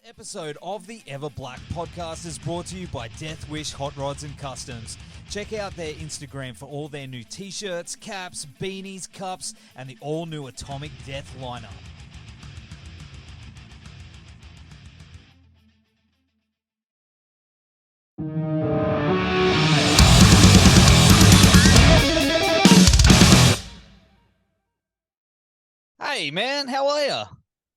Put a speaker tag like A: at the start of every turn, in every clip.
A: Episode of the Everblack Podcast is brought to you by Deathwish, Hotrods and Kustoms. Check out their Instagram for all their new t-shirts, caps, beanies, cups, and the all-new Atomic Death lineup. Hey man, how are you?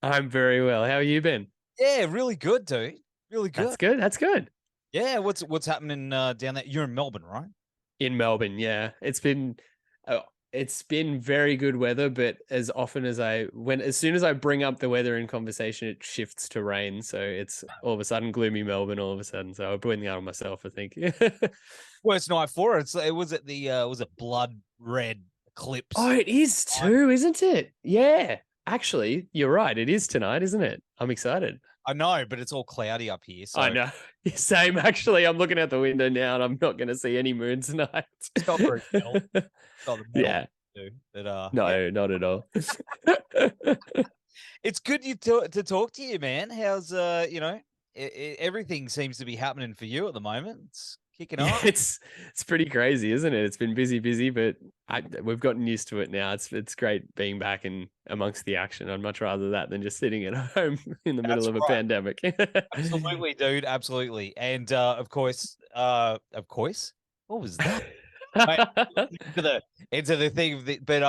B: I'm very well. How have you been?
A: Yeah, really good, dude. Really good.
B: That's good.
A: Yeah, what's happening down there? You're in Melbourne, right?
B: In Melbourne, yeah. It's been very good weather, but as soon as I bring up the weather in conversation, it shifts to rain. So it's all of a sudden gloomy Melbourne all of a sudden. So I'm putting that on myself, I think.
A: Worst night for it. It was at the was it blood red eclipse?
B: Oh, it is too, isn't it? Yeah. Actually, you're right. It is tonight, isn't it? I'm excited.
A: I know, but it's all cloudy up here. So.
B: I know. Same, actually. I'm looking out the window now and I'm not going to see any moon tonight.
A: It's not very metal. It's not the metal
B: Yeah.
A: too, but,
B: no,
A: yeah.
B: not at all.
A: It's good to talk to you, man. How's, everything seems to be happening for you at the moment. It's kicking off.
B: It's pretty crazy, isn't it? It's been busy, but we've gotten used to it now. It's great being back and amongst the action. I'd much rather that than just sitting at home in the middle of a pandemic.
A: Absolutely, dude. Absolutely. And of course, what was that? into the thing, but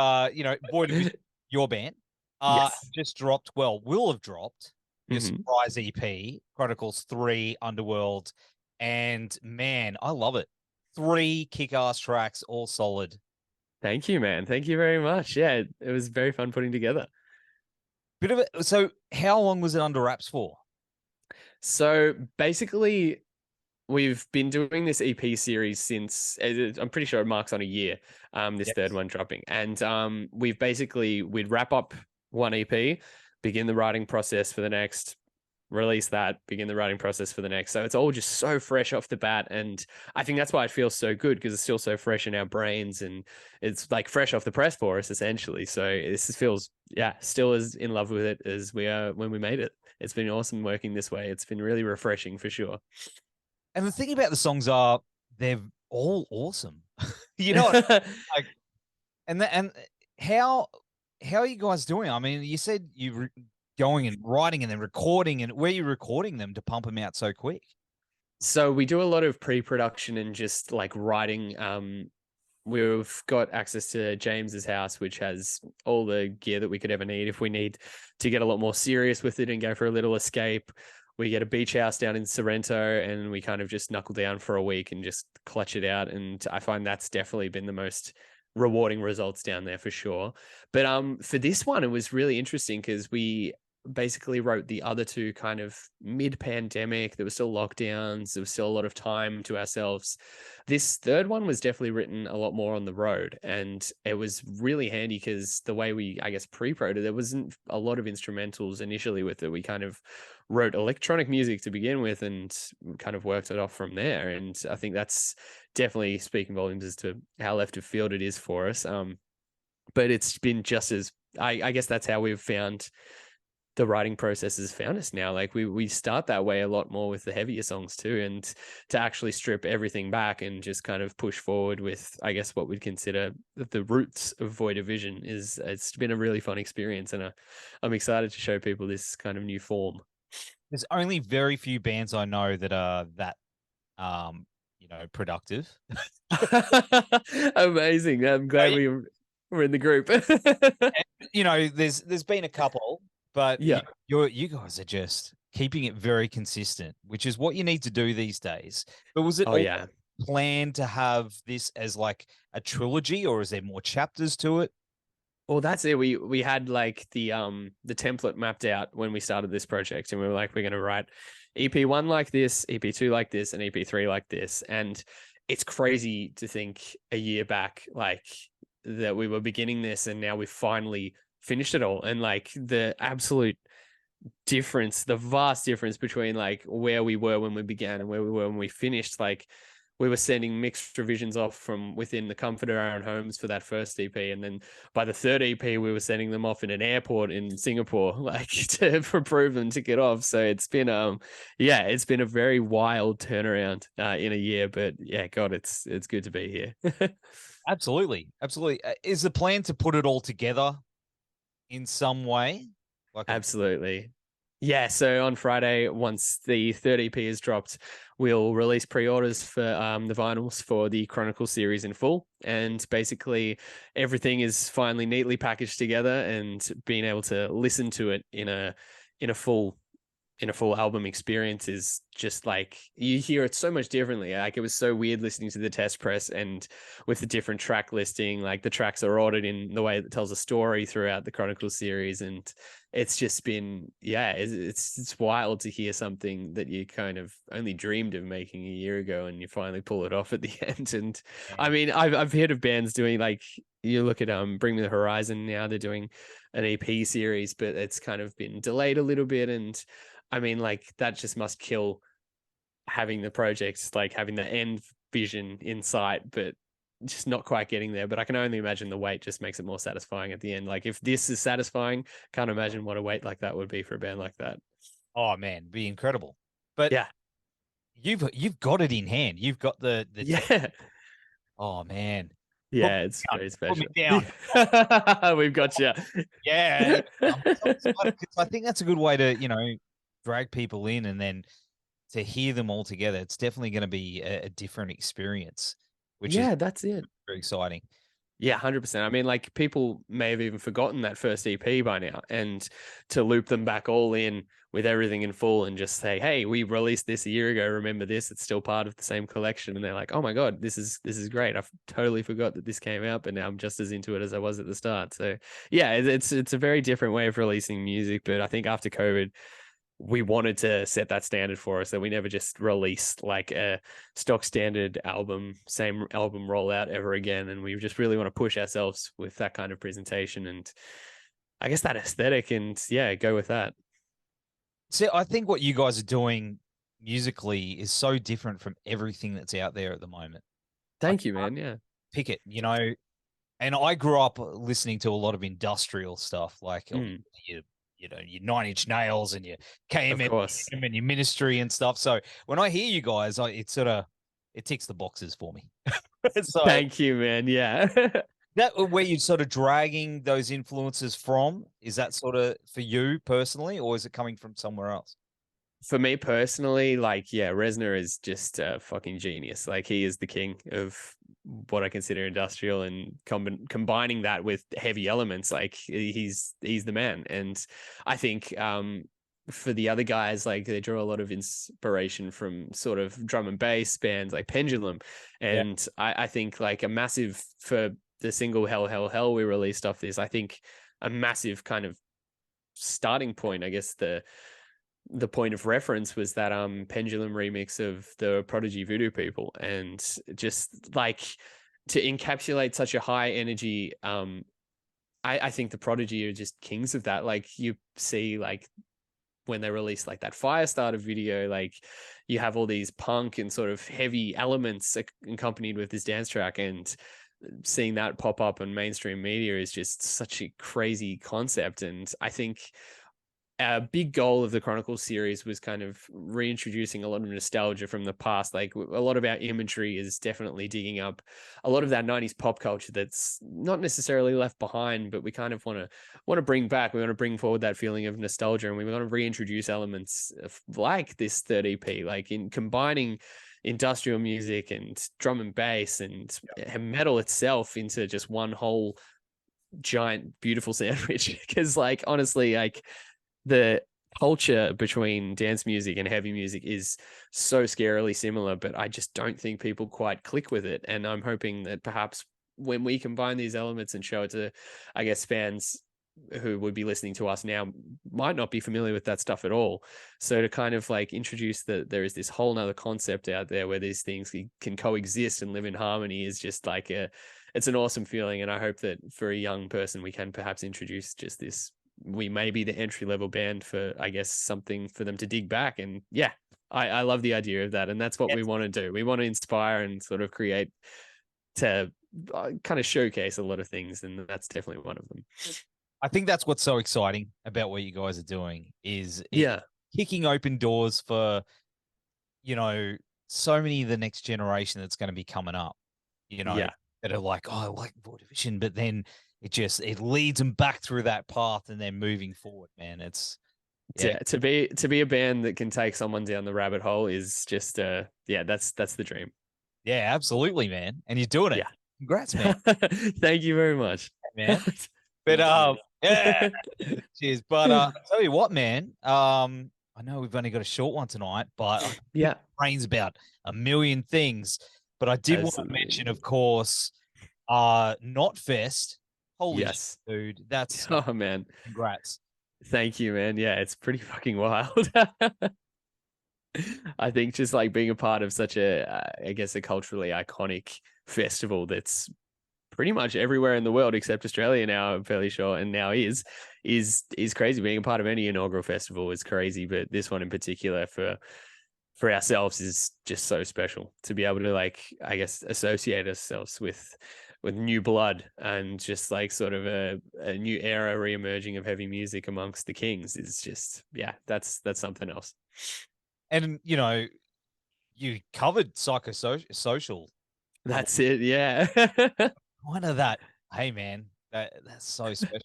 A: Boy Division, your band,
B: Yes.
A: just dropped. Well, will have dropped your surprise EP, Chronicles III, Underworld. And man, I love it. 3 kick-ass tracks, all solid.
B: Thank you, man. Thank you very much. Yeah, it was very fun putting together.
A: Bit of it. So how long was it under wraps for?
B: So basically, we've been doing this EP series since, I'm pretty sure it marks on a year, this third one dropping. And we'd wrap up one EP, begin the writing process for the next, release that, begin the writing process for the next. So it's all just so fresh off the bat. And I think that's why it feels so good, because it's still so fresh in our brains and it's like fresh off the press for us, essentially. So this feels, still as in love with it as we are when we made it. It's been awesome working this way. It's been really refreshing for sure.
A: And the thing about the songs are they're all awesome. Like, and how are you guys doing? I mean, you said you were going and writing and then recording, and where are you recording them to pump them out so quick?
B: So we do a lot of pre-production and just like writing. We've got access to James's house, which has all the gear that we could ever need if we need to get a lot more serious with it and go for a little escape. We get a beach house down in Sorrento and we kind of just knuckle down for a week and just clutch it out. And I find that's definitely been the most rewarding results down there for sure. But for this one, it was really interesting because we basically wrote the other two kind of mid-pandemic. There were still lockdowns. There was still a lot of time to ourselves. This third one was definitely written a lot more on the road. And it was really handy because the way we, I guess, pre-pro'd it, there wasn't a lot of instrumentals initially with it. We kind of wrote electronic music to begin with and kind of worked it off from there. And I think that's definitely speaking volumes as to how left of field it is for us. But it's been just as, I guess that's how we've found the writing process has found us now. Like we start that way a lot more with the heavier songs too, and to actually strip everything back and just kind of push forward with, I guess, what we'd consider the roots of Void Division it's been a really fun experience, and I'm excited to show people this kind of new form.
A: There's only very few bands I know that are that productive.
B: Amazing. I'm glad we're in the group.
A: There's been a couple. But
B: yeah,
A: you guys are just keeping it very consistent, which is what you need to do these days. But was it planned to have this as like a trilogy, or is there more chapters to it?
B: Well, that's it. We had like the template mapped out when we started this project, and we were like, we're going to write EP1 like this, EP2 like this, and EP3 like this. And it's crazy to think a year back, like that we were beginning this, and now we've finally finished it all. And like the absolute difference, the vast difference between like where we were when we began and where we were when we finished, like we were sending mixed revisions off from within the comfort of our own homes for that first EP, and then by the third EP, we were sending them off in an airport in Singapore, like to approve them to get off. So it's been it's been a very wild turnaround in a year, but yeah, God, it's good to be here.
A: Absolutely. Absolutely. Is the plan to put it all together in some way?
B: Absolutely. Yeah, so on Friday, once the third EP is dropped, we'll release pre-orders for the vinyls for the Chronicles series in full, and basically everything is finally neatly packaged together, and being able to listen to it in a full album experience is just like, you hear it so much differently. Like, it was so weird listening to the test press, and with the different track listing, like the tracks are ordered in the way that tells a story throughout the Chronicles series, and it's just been, it's wild to hear something that you kind of only dreamed of making a year ago, and you finally pull it off at the end. And I mean, I've heard of bands doing, like, you look at Bring Me the Horizon now, they're doing an EP series, but it's kind of been delayed a little bit. And I mean, like, that just must kill having the projects, like having the end vision in sight, but just not quite getting there. But I can only imagine the wait just makes it more satisfying at the end. Like, if this is satisfying, can't imagine what a wait like that would be for a band like that.
A: Oh man, be incredible. But
B: yeah,
A: you've got it in hand. You've got the oh man.
B: Yeah, it's very special.
A: Put me down.
B: We've got you.
A: Yeah. I think that's a good way to, drag people in, and then to hear them all together. It's definitely going to be a different experience, which is
B: that's it.
A: very exciting.
B: Yeah, 100%. I mean, like, people may have even forgotten that first EP by now, and to loop them back all in with everything in full and just say, hey, we released this a year ago. Remember this? It's still part of the same collection. And they're like, oh my God, this is great. I totally forgot that this came out, but now I'm just as into it as I was at the start. So yeah, it's a very different way of releasing music. But I think after COVID, we wanted to set that standard for us, that we never just released like a stock standard album, same album rollout ever again. And we just really want to push ourselves with that kind of presentation, and I guess that aesthetic, and go with that.
A: See, I think what you guys are doing musically is so different from everything that's out there at the moment.
B: Thank you, man. Yeah.
A: Pick it, and I grew up listening to a lot of industrial stuff, like your 9 Inch Nails and your KMM and your Ministry and stuff. So when I hear you guys, it ticks the boxes for me.
B: So, thank you, man. Yeah.
A: That where you're sort of dragging those influences from, is that sort of for you personally, or is it coming from somewhere else?
B: For me personally, like, Reznor is just a fucking genius. Like, he is the king of what I consider industrial, and combining that with heavy elements, like, he's the man. And I think for the other guys, like, they draw a lot of inspiration from sort of drum and bass bands like Pendulum. And I think, like, a massive, for the single Hell Hell Hell we released off this, I think a massive kind of starting point, I guess the point of reference was that Pendulum remix of the Prodigy Voodoo People. And just like, to encapsulate such a high energy, I think the Prodigy are just kings of that. Like, you see, like, when they released like that Firestarter video, like, you have all these punk and sort of heavy elements accompanied with this dance track, and seeing that pop up in mainstream media is just such a crazy concept. And I think a big goal of the Chronicles series was kind of reintroducing a lot of nostalgia from the past. Like, a lot of our imagery is definitely digging up a lot of that 90s pop culture that's not necessarily left behind, but we kind of want to bring back. We want to bring forward that feeling of nostalgia, and we want to reintroduce elements like this third EP, like in combining industrial music and drum and bass and metal itself into just one whole giant beautiful sandwich. Because, like, honestly, like, the culture between dance music and heavy music is so scarily similar, but I just don't think people quite click with it. And I'm hoping that perhaps when we combine these elements and show it to, I guess, fans who would be listening to us now might not be familiar with that stuff at all. So to kind of like introduce that there is this whole nother concept out there where these things can coexist and live in harmony is just like it's an awesome feeling. And I hope that for a young person, we can perhaps introduce just this. We may be the entry-level band for, I guess, something for them to dig back. And I love the idea of that, and that's what we want to do. We want to inspire and sort of create to kind of showcase a lot of things, and that's definitely one of them.
A: I think that's what's so exciting about what you guys are doing is kicking open doors for, you know, so many of the next generation that's going to be coming up, you know, that are like, oh, I like Void Division, but then it leads them back through that path and they're moving forward, man. It's
B: to be a band that can take someone down the rabbit hole is just that's the dream.
A: Yeah, absolutely, man. And you're doing it.
B: Yeah.
A: Congrats, man.
B: Thank you very much,
A: man. But cheers. But I'll tell you what, man. I know we've only got a short one tonight, but brain's about a million things. But I did want to mention, of course, Knotfest. Holy shit, dude. That's
B: man.
A: Congrats.
B: Thank you, man. Yeah, it's pretty fucking wild. I think just like being a part of such I guess a culturally iconic festival that's pretty much everywhere in the world except Australia now, I'm fairly sure, and now is crazy. Being a part of any inaugural festival is crazy, but this one in particular for ourselves is just so special to be able to, like, I guess, associate ourselves with new blood and just like sort of a new era re-emerging of heavy music amongst the Kings is just, that's something else.
A: And, you know, you covered psychosocial.
B: That's it. Yeah.
A: Kind of that. Hey, man, that's so special.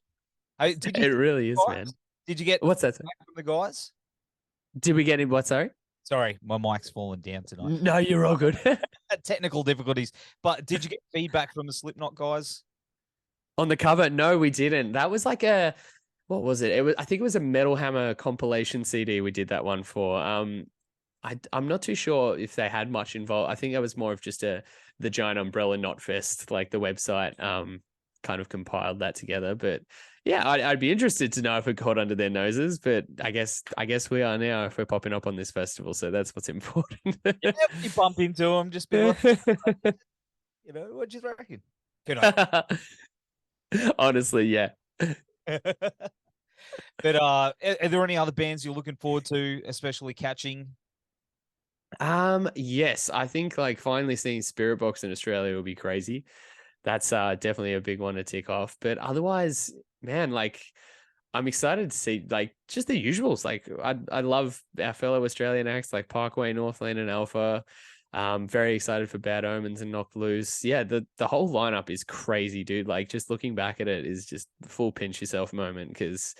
A: Hey,
B: it really is, man.
A: Did you get
B: what's that
A: from the guys?
B: Did we get him? What?
A: Sorry, my mic's fallen down tonight.
B: No, you're all good.
A: Technical difficulties. But did you get feedback from the Slipknot guys?
B: On the cover? No, we didn't. That was like what was it? I think it was a Metal Hammer compilation CD we did that one for. I'm not too sure if they had much involved. I think that was more of just the giant umbrella Knotfest, like the website kind of compiled that together. But yeah, I'd be interested to know if it caught under their noses. But I guess we are now if we're popping up on this festival. So that's what's important.
A: You bump into them, just be like, you know, what do you reckon? Good night.
B: Honestly, yeah.
A: But are there any other bands you're looking forward to, especially catching?
B: Yes, I think like finally seeing Spirit Box in Australia will be crazy. That's definitely a big one to tick off. But otherwise, man, like I'm excited to see like just the usuals. Like I love our fellow Australian acts like Parkway, Northland, and Alpha. Very excited for Bad Omens and Knocked Loose. Yeah, the whole lineup is crazy, dude. Like just looking back at it is just the full pinch yourself moment because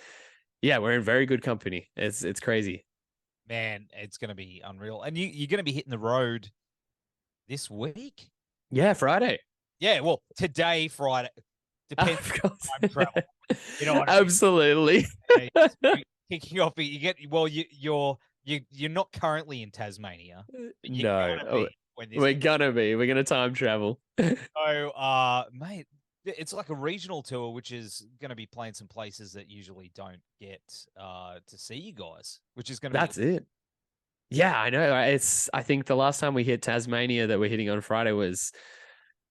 B: we're in very good company. It's crazy.
A: Man, it's going to be unreal. And you're going to be hitting the road this week?
B: Yeah, Friday.
A: Yeah, well, today, Friday. Depends on time travel. You know what
B: Absolutely.
A: I mean? Kicking off, you're not currently in Tasmania.
B: No. We're gonna be. We're gonna time travel.
A: So, mate, it's like a regional tour, which is going to be playing some places that usually don't get to see you guys, which is going to be...
B: That's it. Yeah, I know. I think the last time we hit Tasmania that we're hitting on Friday was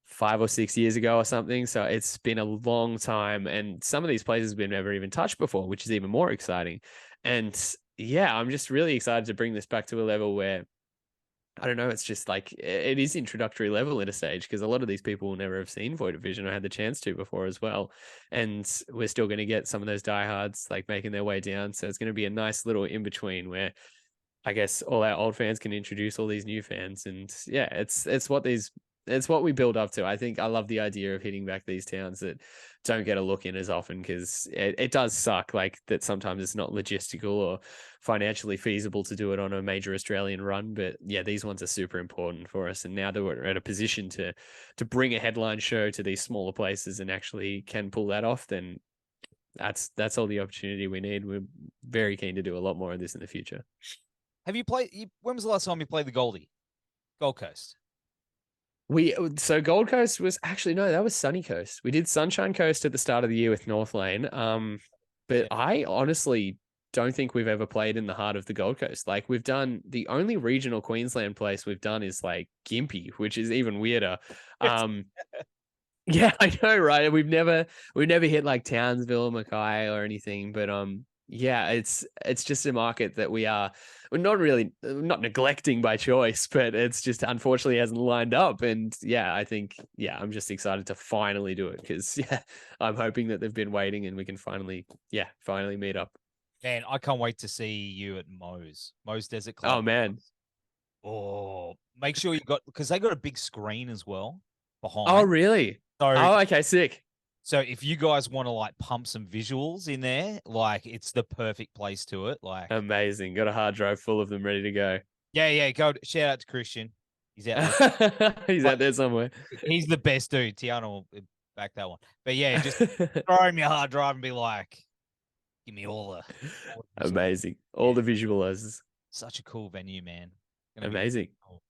B: 5 or 6 years ago or something. So it's been a long time. And some of these places we've never even touched before, which is even more exciting. And yeah, I'm just really excited to bring this back to a level where, I don't know, it's just like, it is introductory level at a stage because a lot of these people will never have seen Void Division or had the chance to before as well. And we're still going to get some of those diehards like making their way down. So it's going to be a nice little in-between where I guess all our old fans can introduce all these new fans. And yeah, it's what we build up to. I think I love the idea of hitting back these towns that don't get a look in as often because it does suck like that sometimes it's not logistical or financially feasible to do it on a major Australian run. But yeah, these ones are super important for us. And now that we're at a position to bring a headline show to these smaller places and actually can pull that off, then that's all the opportunity we need. We're very keen to do a lot more of this in the future.
A: Have you played? When was the last time you played the Gold Coast?
B: So Gold Coast was actually, no, that was Sunny Coast. We did Sunshine Coast at the start of the year with North Lane. But I honestly don't think we've ever played in the heart of the Gold Coast. Like we've done the only regional Queensland place we've done is like Gympie, which is even weirder. Yeah, I know, right? We've never hit like Townsville, Mackay or anything, but yeah, it's just a market that we're not neglecting by choice, but it's just unfortunately hasn't lined up. And yeah, I think, yeah, I'm just excited to finally do it because yeah, I'm hoping that they've been waiting and we can finally meet up.
A: Man, I can't wait to see you at Moe's Desert
B: Oh
A: Club.
B: man.
A: Oh, make sure you got, because they got a big screen as well
B: Oh
A: behind.
B: really?
A: So
B: Oh, okay, sick.
A: so if you guys want to like pump some visuals in there, like it's the perfect place to it. Like,
B: Amazing. Got a hard drive full of them ready to go.
A: yeah, go shout out to Christian. He's out
B: He's
A: there.
B: out there somewhere.
A: He's the best dude. Tiana will back that one. But yeah, just throw him your hard drive and be like, give me all the visuals.
B: Amazing. All the visualizers.
A: Such a cool venue, man. Gonna be
B: Amazing.
A: cool.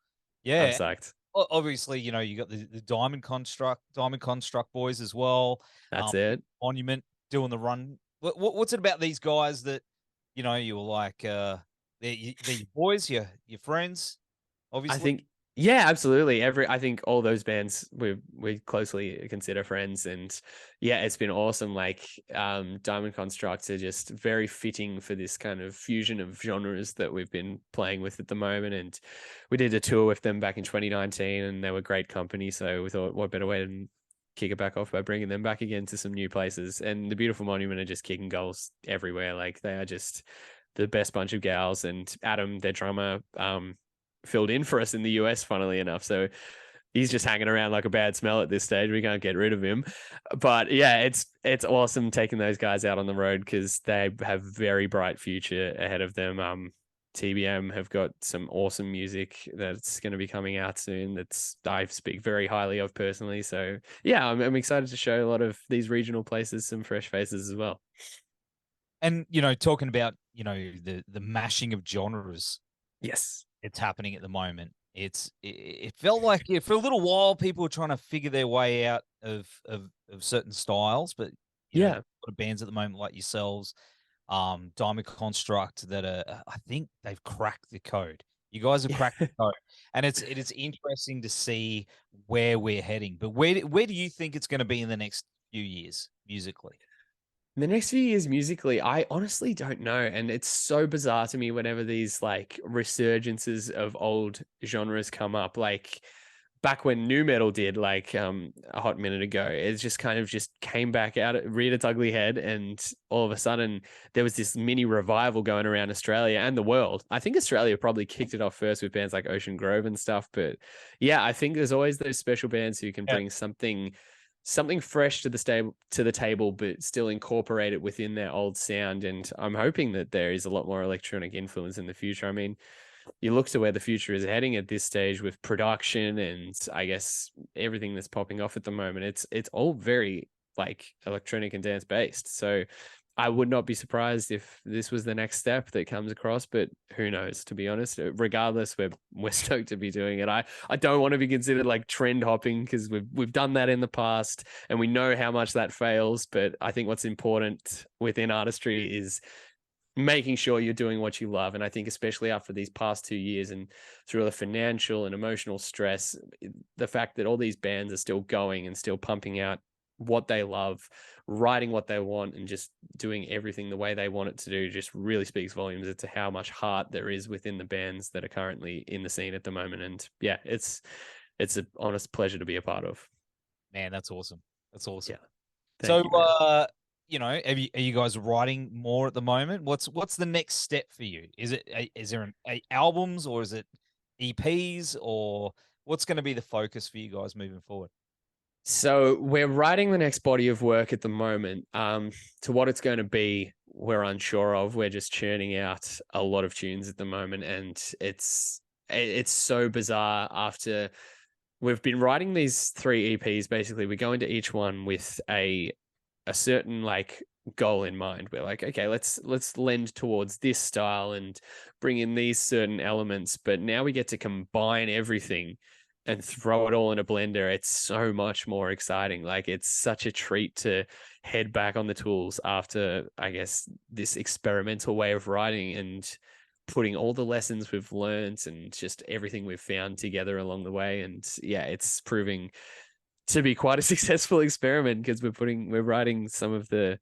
B: I'm
A: Yeah.
B: psyched.
A: Obviously, you got the Diamond Construct boys as well.
B: That's it.
A: Monument doing the run. What's it about these guys that you were like they're your boys, your friends,
B: I
A: obviously.
B: think, yeah, absolutely. I think all those bands we closely consider friends, and yeah, it's been awesome. Like, Diamond Constructs are just very fitting for this kind of fusion of genres that we've been playing with at the moment. And we did a tour with them back in 2019, and they were great company. So we thought, what better way than kick it back off by bringing them back again to some new places. And the Beautiful Monument are just kicking goals everywhere. Like, they are just the best bunch of gals. And Adam, their drummer, filled in for us in the US, funnily enough. So he's just hanging around like a bad smell at this stage. We can't get rid of him. But yeah, it's awesome taking those guys out on the road because they have very bright future ahead of them. TBM have got some awesome music that's going to be coming out soon. That's I speak very highly of personally. So yeah, I'm excited to show a lot of these regional places some fresh faces as well.
A: And talking about the mashing of genres.
B: Yes.
A: It's happening at the moment. It felt like for a little while people were trying to figure their way out of certain styles, but
B: Yeah.
A: a lot of bands at the moment like yourselves, Diamond Construct, that are, I think they've cracked the code. You guys have cracked the code, and it is interesting to see where we're heading. But where do you think it's going to be in the next few years musically?
B: The next few years musically, I honestly don't know. And it's so bizarre to me whenever these like resurgences of old genres come up. Like back when nu metal did, like a hot minute ago, it just kind of just came back out, reared its ugly head, and all of a sudden there was this mini revival going around Australia and the world. I think Australia probably kicked it off first with bands like Ocean Grove and stuff. But yeah, I think there's always those special bands who can bring something fresh to the table, but still incorporate it within their old sound. And I'm hoping that there is a lot more electronic influence in the future. I mean, you look to where the future is heading at this stage with production and I guess everything that's popping off at the moment. It's all very like electronic and dance based. So I would not be surprised if this was the next step that comes across, but who knows, to be honest. Regardless, we're stoked to be doing it. I don't want to be considered like trend hopping because we've done that in the past and we know how much that fails. But I think what's important within artistry is making sure you're doing what you love. And I think especially after these past 2 years and through all the financial and emotional stress, the fact that all these bands are still going and still pumping out what they love, writing what they want, and just doing everything the way they want it to do just really speaks volumes as to how much heart there is within the bands that are currently in the scene at the moment. And yeah, it's an honest pleasure to be a part of.
A: Man, that's awesome. That's awesome.
B: Yeah.
A: So,
B: You,
A: are you guys writing more at the moment? What's the next step for you? Is there albums, or is it EPs, or what's going to be the focus for you guys moving forward?
B: So we're writing the next body of work at the moment. To what it's going to be, we're unsure of. We're just churning out a lot of tunes at the moment, and it's so bizarre. After we've been writing these 3 EPs, basically, we go into each one with a certain like goal in mind. We're like, okay, let's lend towards this style and bring in these certain elements. But now we get to combine everything and throw it all in a blender. It's so much more exciting. Like, it's such a treat to head back on the tools after, I guess, this experimental way of writing and putting all the lessons we've learned and just everything we've found together along the way. And yeah, it's proving to be quite a successful experiment because we're writing some of the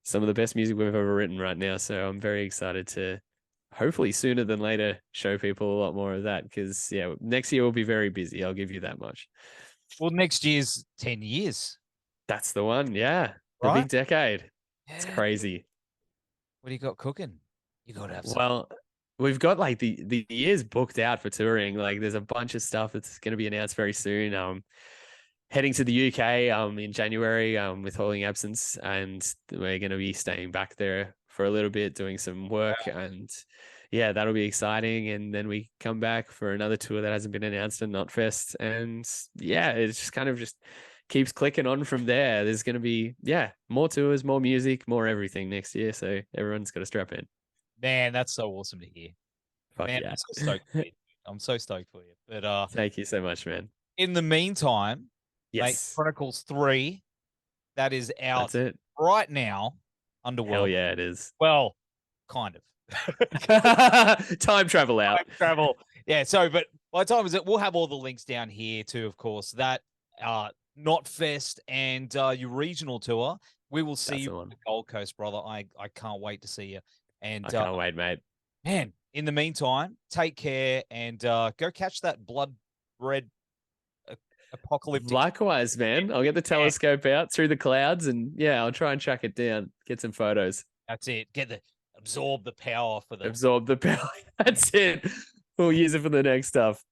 B: some of the best music we've ever written right now. So I'm very excited to hopefully sooner than later show people a lot more of that, because yeah, next year will be very busy. I'll give you that much.
A: Well, next year's 10 years.
B: That's the one. Yeah. The
A: Right?
B: big decade. It's
A: Yeah.
B: crazy.
A: What do you got cooking? You got to have some.
B: Well, we've got like the years booked out for touring. Like there's a bunch of stuff that's going to be announced very soon. Heading to the UK in January with Hauling Absence, and we're going to be staying back there for a little bit doing some work, and yeah, that'll be exciting. And then we come back for another tour that hasn't been announced in Knotfest, and yeah, it's just kind of just keeps clicking on from there. There's going to be more tours, more music, more everything next year, so everyone's got to strap in.
A: Man, that's so awesome to hear.
B: Fuck
A: Man,
B: yeah.
A: I'm so stoked for you. I'm so stoked for you. But
B: Thank you so much, man.
A: in the meantime,
B: Yes.
A: mate, Chronicles 3, that is out
B: That's it.
A: right now. Underworld.
B: Hell yeah, it is.
A: Well, kind of.
B: Time travel out.
A: Time travel. Yeah, so but by the time is it, we'll have all the links down here too, of course. That Knotfest and your regional tour. We will see you on the Gold Coast, brother. I can't wait to see you. And
B: I can't wait, mate.
A: Man, in the meantime, take care and go catch that blood red apocalyptic.
B: Likewise, man. I'll get the telescope out through the clouds, and I'll try and track it down. Get some photos.
A: That's it. Absorb the power for the
B: absorb the power. That's it. We'll use it for the next stuff.